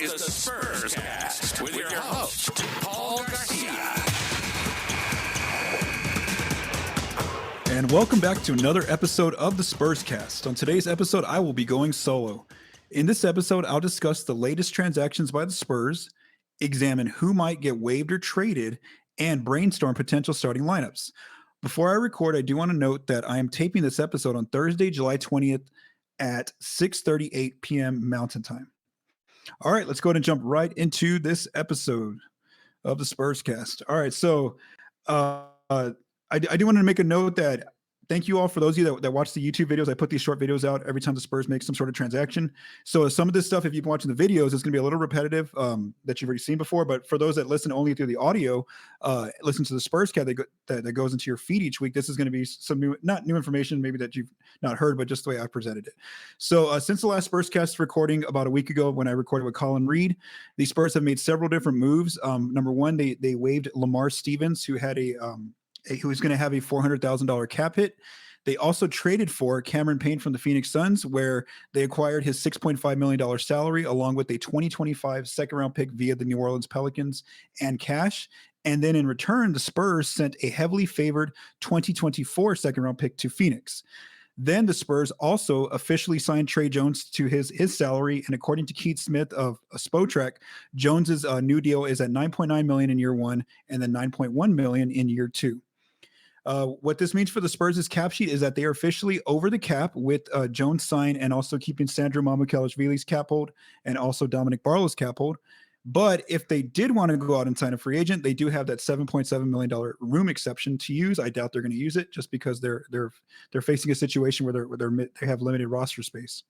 is the Spurscast with your host, Paul Garcia. And welcome back to another episode of the Spurscast. On today's episode, I will be going solo. In this episode, I'll discuss the latest transactions by the Spurs, examine who might get waived or traded, and brainstorm potential starting lineups. Before I record, I do want to note that I am taping this episode on Thursday, July 20th at 6:38 p.m. Mountain Time. All right, let's go ahead and jump right into this episode of the Spurscast. All right, so I do want to make a note that thank you all for those of you that watch the YouTube videos. I put these short videos out every time the Spurs make some sort of transaction. So some of this stuff, if you've been watching the videos, is going to be a little repetitive that you've already seen before. But for those that listen only through the audio, listen to the Spurscast that goes into your feed each week. This is going to be some new, not new information, maybe that you've not heard, but just the way I presented it. So since the last Spurscast recording about a week ago when I recorded with Colin Reed, the Spurs have made several different moves. Number one, they waived Lamar Stevens, who had who's going to have a $400,000 cap hit. They also traded for Cameron Payne from the Phoenix Suns, where they acquired his $6.5 million salary along with a 2025 second-round pick via the New Orleans Pelicans and cash. And then in return, the Spurs sent a heavily favored 2024 second-round pick to Phoenix. Then the Spurs also officially signed Tre Jones to his salary, and according to Keith Smith of Spotrac, Jones's new deal is at $9.9 million in year one and then $9.1 million in year two. What this means for the Spurs' cap sheet is that they are officially over the cap with Jones signed and also keeping Sandro Mamukelashvili's cap hold and also Dominick Barlow's cap hold. But if they did want to go out and sign a free agent, they do have that $7.7 million room exception to use. I doubt they're going to use it just because they're facing a situation where they have limited roster space.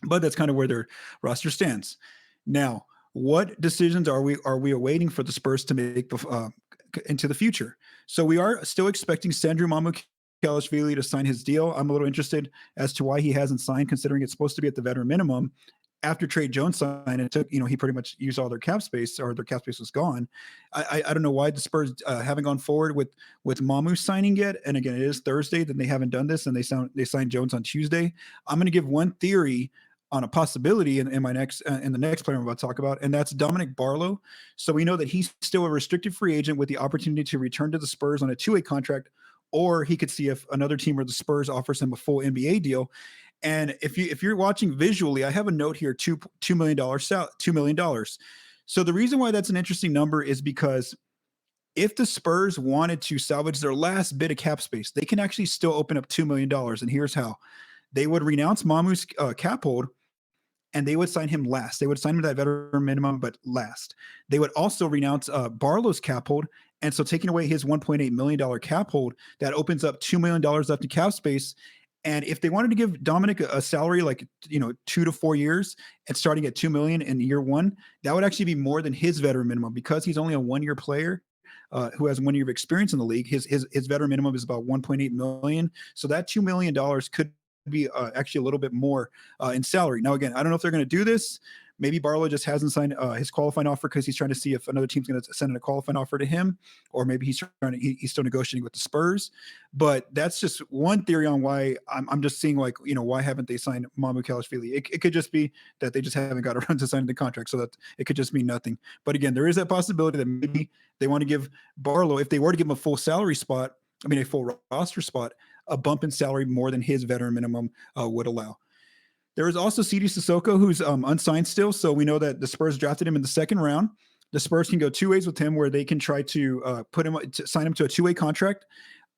But that's kind of where their roster stands. Now, what decisions are we awaiting for the Spurs to make into the future? So we are still expecting Sandro Mamukelashvili to sign his deal. I'm a little interested as to why he hasn't signed, considering it's supposed to be at the veteran minimum. After Tre Jones signed, it took, he pretty much used all their cap space, or their cap space was gone. I don't know why the Spurs haven't gone forward with Mamu signing yet. And again, it is Thursday, then they haven't done this, and they signed Jones on Tuesday. I'm going to give one theory on a possibility in the next player I'm about to talk about, and that's Dominick Barlow. So we know that he's still a restricted free agent with the opportunity to return to the Spurs on a two-way contract, or he could see if another team or the Spurs offers him a full NBA deal. And if you're watching visually, I have a note here, $2 million. So the reason why that's an interesting number is because if the Spurs wanted to salvage their last bit of cap space, they can actually still open up $2 million. And here's how. They would renounce Mamu's cap hold, and they would sign him last. They would sign him to that veteran minimum, but last. They would also renounce Barlow's cap hold, and so taking away his $1.8 million cap hold, that opens up $2 million left in cap space. And if they wanted to give Dominick a salary like 2 to 4 years and starting at $2 million in year one, that would actually be more than his veteran minimum, because he's only a one-year player who has 1 year of experience in the league. His veteran minimum is about $1.8 million. So that $2 million could be actually a little bit more in salary. Now, again, I don't know if they're going to do this. Maybe Barlow just hasn't signed his qualifying offer because he's trying to see if another team's going to send in a qualifying offer to him, or maybe he's still negotiating with the Spurs. But that's just one theory on why I'm just seeing, like, why haven't they signed Mamukelashvili? It could just be that they just haven't got around to signing the contract, so that it could just mean nothing. But again, there is that possibility that maybe they want to give Barlow, if they were to give him a full salary spot, a full roster spot, a bump in salary more than his veteran minimum would allow. There is also Sidy Cissoko, who's unsigned still. So we know that the Spurs drafted him in the second round. The Spurs can go two ways with him, where they can try to sign him to a two-way contract,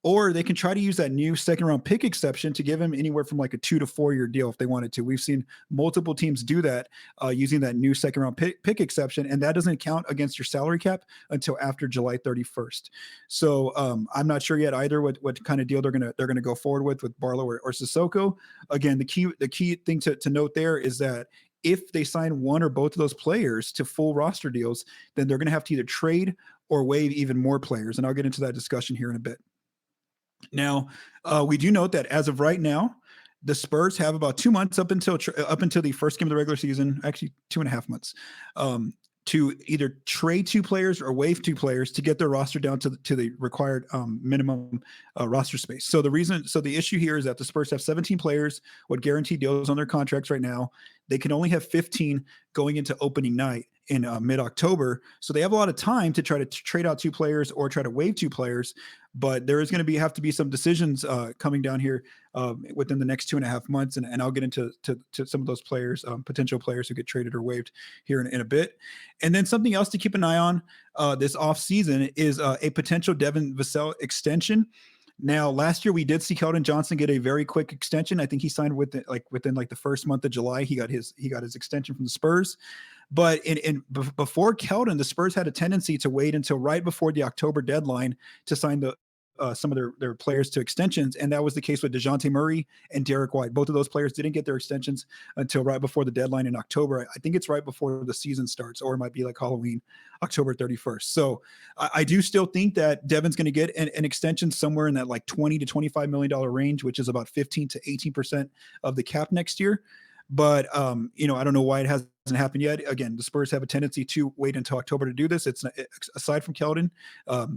or they can try to use that new second-round pick exception to give him anywhere from like a 2 to 4 year deal if they wanted to. We've seen multiple teams do that using that new second-round pick exception, and that doesn't count against your salary cap until after July 31st. So I'm not sure yet either what kind of deal they're gonna go forward with Barlow or Cissoko. Again, the key thing to note there is that if they sign one or both of those players to full roster deals, then they're going to have to either trade or waive even more players, and I'll get into that discussion here in a bit. Now, we do note that as of right now, the Spurs have about 2 months up until the first game of the regular season, actually 2.5 months, to either trade 2 players or waive 2 players to get their roster down to the required minimum roster space. So the issue here is that the Spurs have 17 players with guaranteed deals on their contracts right now. They can only have 15 going into opening night in mid-October. So they have a lot of time to try to trade out 2 players or try to waive 2 players. But there is going to have to be some decisions coming down here within the next 2.5 months. And I'll get into some of those players, potential players who get traded or waived here in a bit. And then something else to keep an eye on this offseason is a potential Devin Vassell extension. Now, last year we did see Keldon Johnson get a very quick extension. I think he signed within the first month of July. He got his extension from the Spurs. But before Keldon, the Spurs had a tendency to wait until right before the October deadline to sign some of their players to extensions, and that was the case with DeJounte Murray and Derek White. Both of those players didn't get their extensions until right before the deadline in October. I think it's right before the season starts, or it might be like Halloween, October 31st. So I do still think that Devin's going to get an extension somewhere in that like $20 to $25 million range, which is about 15 to 18% of the cap next year. But I don't know why it hasn't happened yet. Again, the Spurs have a tendency to wait until October to do this. It's aside from Keldon,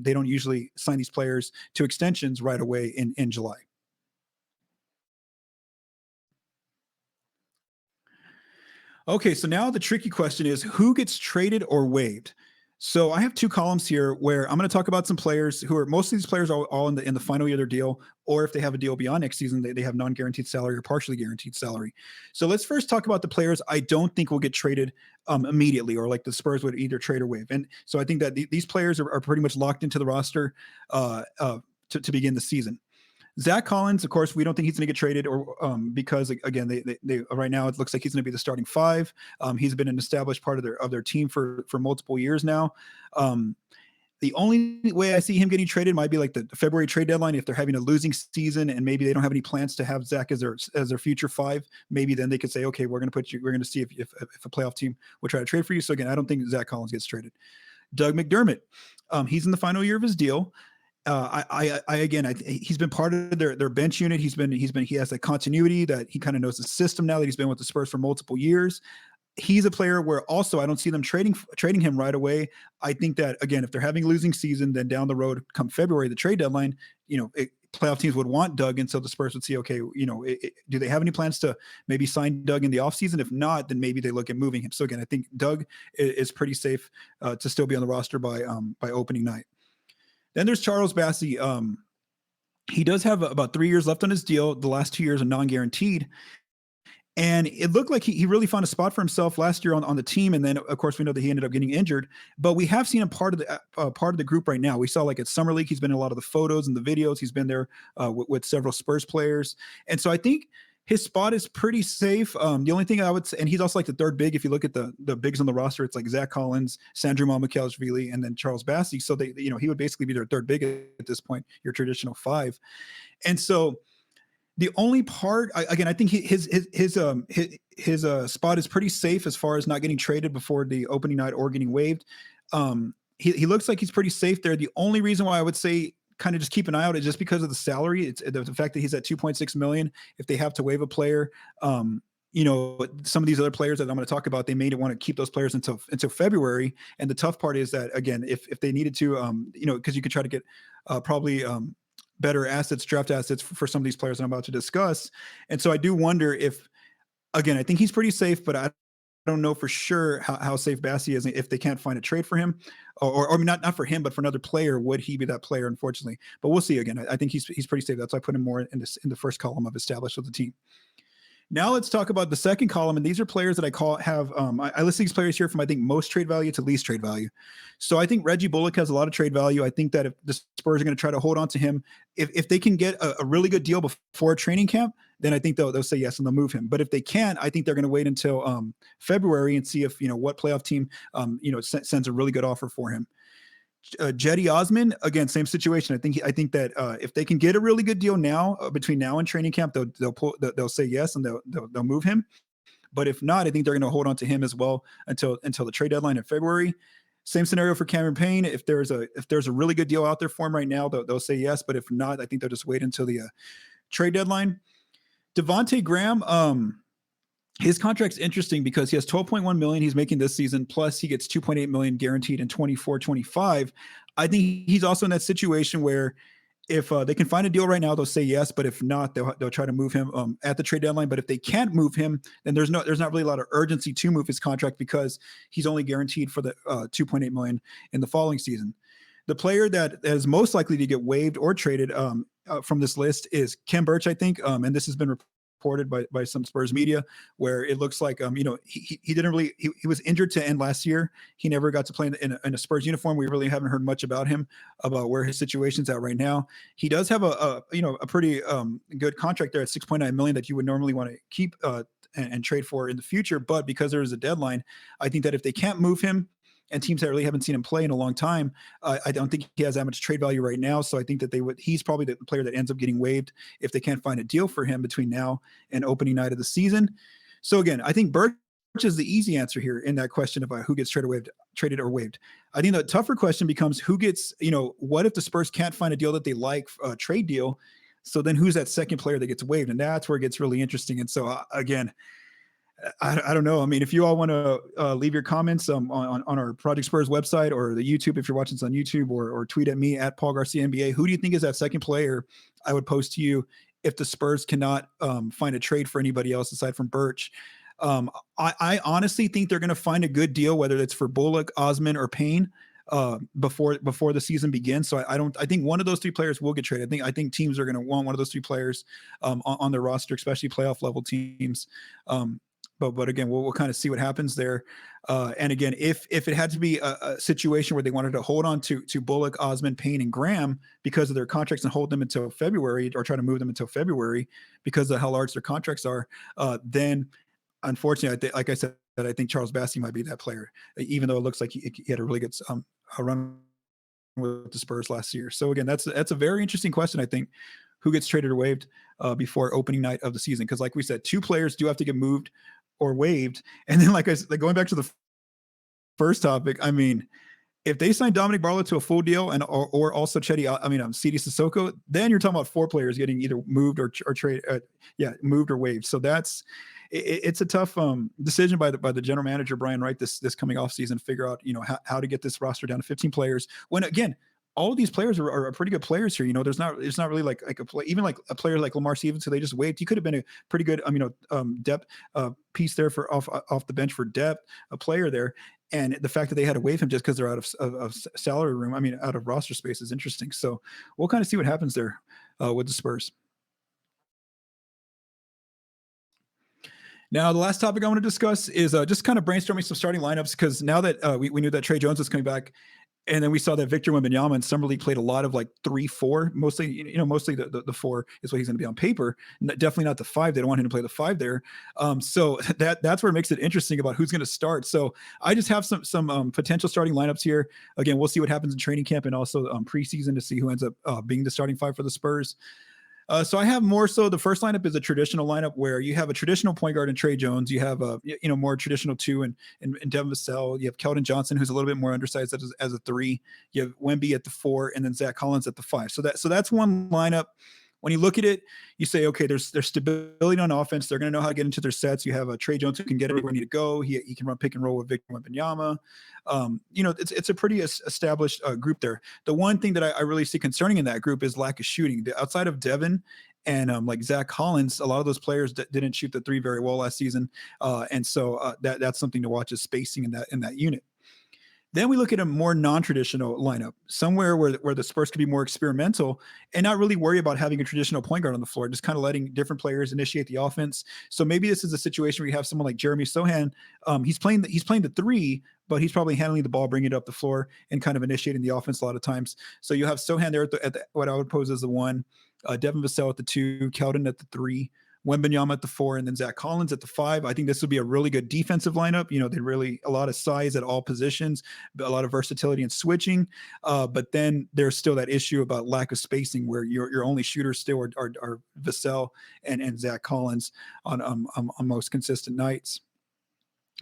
they don't usually sign these players to extensions right away in July. Okay, so now the tricky question is who gets traded or waived? So I have 2 columns here where I'm going to talk about some players who are, most of these players are all in the final year of their deal, or if they have a deal beyond next season, they have non-guaranteed salary or partially guaranteed salary. So let's first talk about the players I don't think will get traded immediately, or like the Spurs would either trade or waive. And so I think that these players are pretty much locked into the roster to begin the season. Zach Collins, of course, we don't think he's going to get traded, or because again, they right now it looks like he's going to be the starting 5. He's been an established part of their team for multiple years now. The only way I see him getting traded might be like the February trade deadline. If they're having a losing season and maybe they don't have any plans to have Zach as their future 5, maybe then they could say, okay, we're going to see if a playoff team will try to trade for you. So again, I don't think Zach Collins gets traded. Doug McDermott, he's in the final year of his deal. He's been part of their bench unit. He has that continuity that he kind of knows the system now that he's been with the Spurs for multiple years. He's a player where also I don't see them trading him right away. I think that again, if they're having a losing season, then down the road, come February, the trade deadline, playoff teams would want Doug, and so the Spurs would see, okay, do they have any plans to maybe sign Doug in the offseason? If not, then maybe they look at moving him. So again, I think Doug is pretty safe to still be on the roster by opening night. Then there's Charles Bassey. He does have about 3 years left on his deal. The last 2 years are non-guaranteed. And it looked like he really found a spot for himself last year on the team. And then, of course, we know that he ended up getting injured. But we have seen him part of the group right now. We saw like at Summer League, he's been in a lot of the photos and the videos. He's been there with several Spurs players. And so I think his spot is pretty safe. The only thing I would say, and he's also like the 3rd big. If you look at the bigs on the roster, it's like Zach Collins, Sandro Mamukelashvili, and then Charles Bassey. So he would basically be their 3rd big at this point, your traditional 5. And so the only part, again, I think his spot is pretty safe as far as not getting traded before the opening night or getting waived. He looks like he's pretty safe there. The only reason why I would say kind of just keep an eye out is just because of the salary. It's the fact that he's at $2.6 million. If they have to waive a player, some of these other players that I'm going to talk about, they may want to keep those players until February. And the tough part is that, again, if they needed to, because you could try to get probably better assets, draft assets for some of these players that I'm about to discuss. And so I do wonder if, again, I think he's pretty safe, but I don't know for sure how safe Bassey is. If they can't find a trade for him, or not for him, but for another player, would he be that player? Unfortunately, but we'll see. Again, I think he's pretty safe. That's why I put him more in the first column of established with the team. Now let's talk about the second column, and these are players that I list these players here from I think most trade value to least trade value. So I think Reggie Bullock has a lot of trade value. I think that if the Spurs are going to try to hold on to him, if they can get a really good deal before training camp, then I think they'll say yes and they'll move him. But if they can't, I think they're going to wait until February and see if what playoff team sends a really good offer for him. Jetty Osman, again, same situation. I think that if they can get a really good deal now between now and training camp, they'll say yes and they'll move him. But if not, I think they're going to hold on to him as well until the trade deadline in February. Same scenario for Cameron Payne. If there's a really good deal out there for him right now, they'll say yes. But if not, I think they'll just wait until the trade deadline. Devontae Graham, his contract's interesting because he has 12.1 million he's making this season, plus he gets 2.8 million guaranteed in 24-25. I think he's also in that situation where if they can find a deal right now, they'll say yes. But if not, they'll try to move him at the trade deadline. But if they can't move him, then there's not really a lot of urgency to move his contract because he's only guaranteed for the 2.8 million in the following season. The player that is most likely to get waived or traded from this list is Khem Birch, I think. And this has been reported by some Spurs media, where it looks like he didn't really he was injured to end last year. He never got to play in a Spurs uniform. We really haven't heard much about him, about where his situation's at right now. He does have a pretty good contract there at 6.9 million that you would normally want to keep and trade for in the future. But because there is a deadline, I think that if they can't move him, and teams that really haven't seen him play in a long time, I don't think he has that much trade value right now. So I think that he's probably the player that ends up getting waived if they can't find a deal for him between now and opening night of the season. So again, I think Birch is the easy answer here in that question about who gets traded or waived. I think the tougher question becomes who gets, what if the Spurs can't find a deal that they like, a trade deal? So then who's that second player that gets waived? And that's where it gets really interesting. And so again, I don't know. I mean, if you all want to leave your comments on our Project Spurs website or the YouTube, if you're watching this on YouTube, or tweet at me at Paul Garcia NBA, who do you think is that second player I would post to you if the Spurs cannot find a trade for anybody else aside from Birch? I honestly think they're going to find a good deal, whether it's for Bullock, Osman, or Payne before the season begins. So I think one of those three players will get traded. I think teams are going to want one of those three players on their roster, especially playoff level teams. But again, we'll kind of see what happens there. And again, if it had to be a situation where they wanted to hold on to Bullock, Osman, Payne, and Graham because of their contracts and hold them until February, or try to move them until February because of how large their contracts are, then unfortunately, like I said, I think Charles Bassey might be that player, even though it looks like he had a really good run with the Spurs last year. So again, that's a very interesting question, I think, who gets traded or waived before opening night of the season. Because like we said, two players do have to get moved or waived. And then, like I said, going back to the first topic, I mean, if they sign Dominick Barlow to a full deal or also Sidy Cissoko, then you're talking about four players getting either moved or trade, moved or waived. So it's a tough decision by the general manager Brian Wright this coming off season to figure out how to get this roster down to 15 players. When again, all of these players are pretty good players here. It's not really like a play, even like a player like Lamar Stevens, who they just waived. He could have been a pretty good, depth piece there for off the bench for depth, a player there. And the fact that they had to waive him just because they're out of salary room, out of roster space, is interesting. So we'll kind of see what happens there with the Spurs. Now, the last topic I want to discuss is just kind of brainstorming some starting lineups, because now that we knew that Tre Jones was coming back, and then we saw that Victor Wembanyama in Summer League played a lot of like 3-4, mostly, mostly the 4 is what he's going to be on paper. Definitely not the 5. They don't want him to play the 5 there. So that's where it makes it interesting about who's going to start. So I just have some potential starting lineups here. Again, we'll see what happens in training camp and also preseason to see who ends up being the starting 5 for the Spurs. So I have more so the first lineup is a traditional lineup where you have a traditional point guard in Tre Jones. You have a more traditional 2 and Devin Vassell. You have Keldon Johnson, who's a little bit more undersized as a 3. You have Wemby at the 4, and then Zach Collins at the 5. So that's one lineup. When you look at it, you say, okay, there's stability on offense. They're going to know how to get into their sets. You have a Tre Jones who can get everywhere he need to go. He can run pick and roll with Victor Wembanyama. It's a pretty established group there. The one thing that I really see concerning in that group is lack of shooting. Outside of Devin and like Zach Collins, a lot of those players didn't shoot the 3 very well last season, and so that's something to watch, is spacing in that unit. Then we look at a more non-traditional lineup, somewhere where the Spurs could be more experimental and not really worry about having a traditional point guard on the floor, just kind of letting different players initiate the offense. So maybe this is a situation where you have someone like Jeremy Sohan. He's playing the 3, but he's probably handling the ball, bringing it up the floor, and kind of initiating the offense a lot of times. So you have Sohan there at the what I would pose as the 1, Devin Vassell at the 2, Keldon at the 3, Wembanyama at the 4, and then Zach Collins at the 5. I think this would be a really good defensive lineup. They really a lot of size at all positions, a lot of versatility in switching. But then there's still that issue about lack of spacing, where your only shooters still are Vassell and Zach Collins on most consistent nights.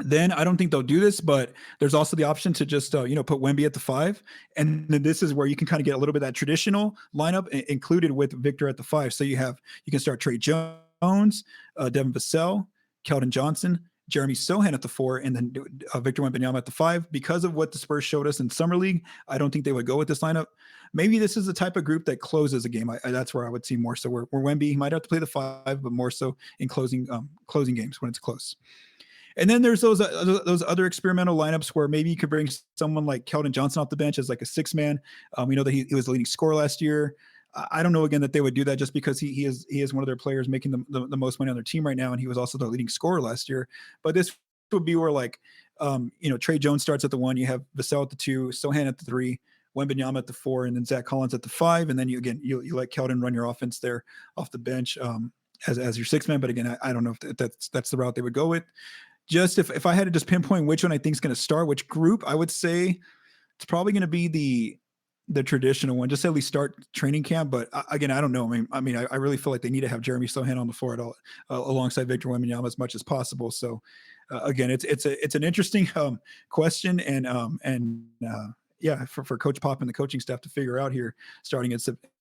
Then I don't think they'll do this, but there's also the option to just put Wemby at the 5, and then this is where you can kind of get a little bit of that traditional lineup included with Victor at the 5. So you can start Tre Jones, Devin Vassell, Keldon Johnson, Jeremy Sohan at the 4, and then Victor Wembanyama at the 5. Because of what the Spurs showed us in Summer League, I don't think they would go with this lineup. Maybe this is the type of group that closes a game. That's where I would see more so where Wemby might have to play the 5, but more so in closing games when it's close. And then there's those other experimental lineups where maybe you could bring someone like Keldon Johnson off the bench as like a 6-man. We know that he was the leading scorer last year. I don't know again that they would do that just because he is one of their players making the most money on their team right now, and he was also the leading scorer last year. But this would be where like Tre Jones starts at the 1, you have Vassell at the 2, Sohan at the 3, Wembanyama at the 4, and then Zach Collins at the 5, and then you let Keldon run your offense there off the bench as your 6-man. But again, I don't know if that's the route they would go with. Just if I had to just pinpoint which one I think is going to start, which group, I would say it's probably going to be the traditional one, just at least start training camp. But again, I don't know. I really feel like they need to have Jeremy Sohan on the floor at all, alongside Victor Wembanyama as much as possible. So again, it's an interesting question, and for Coach Pop and the coaching staff to figure out here, starting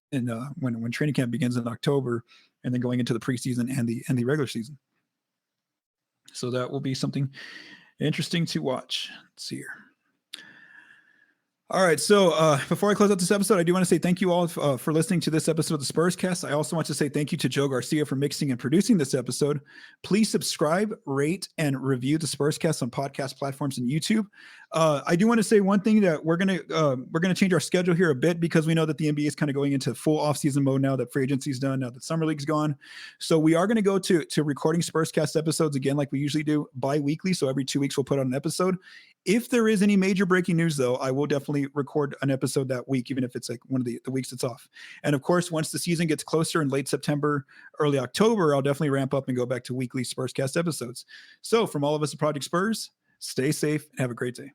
when training camp begins in October, and then going into the preseason and the regular season. So that will be something interesting to watch. Let's see here. All right. So before I close out this episode, I do want to say thank you all for listening to this episode of the Spurscast. I also want to say thank you to Joe Garcia for mixing and producing this episode. Please subscribe, rate, and review the Spurscast on podcast platforms and YouTube. I do want to say one thing, that we're gonna change our schedule here a bit, because we know that the NBA is kind of going into full offseason mode now that free agency is done, now that Summer League's gone. So we are going to go to recording Spurscast episodes again, like we usually do, bi-weekly. So every 2 weeks we'll put out an episode. If there is any major breaking news, though, I will definitely record an episode that week, even if it's like one of the weeks it's off. And of course, once the season gets closer in late September, early October, I'll definitely ramp up and go back to weekly Spurscast episodes. So from all of us at Project Spurs, stay safe and have a great day.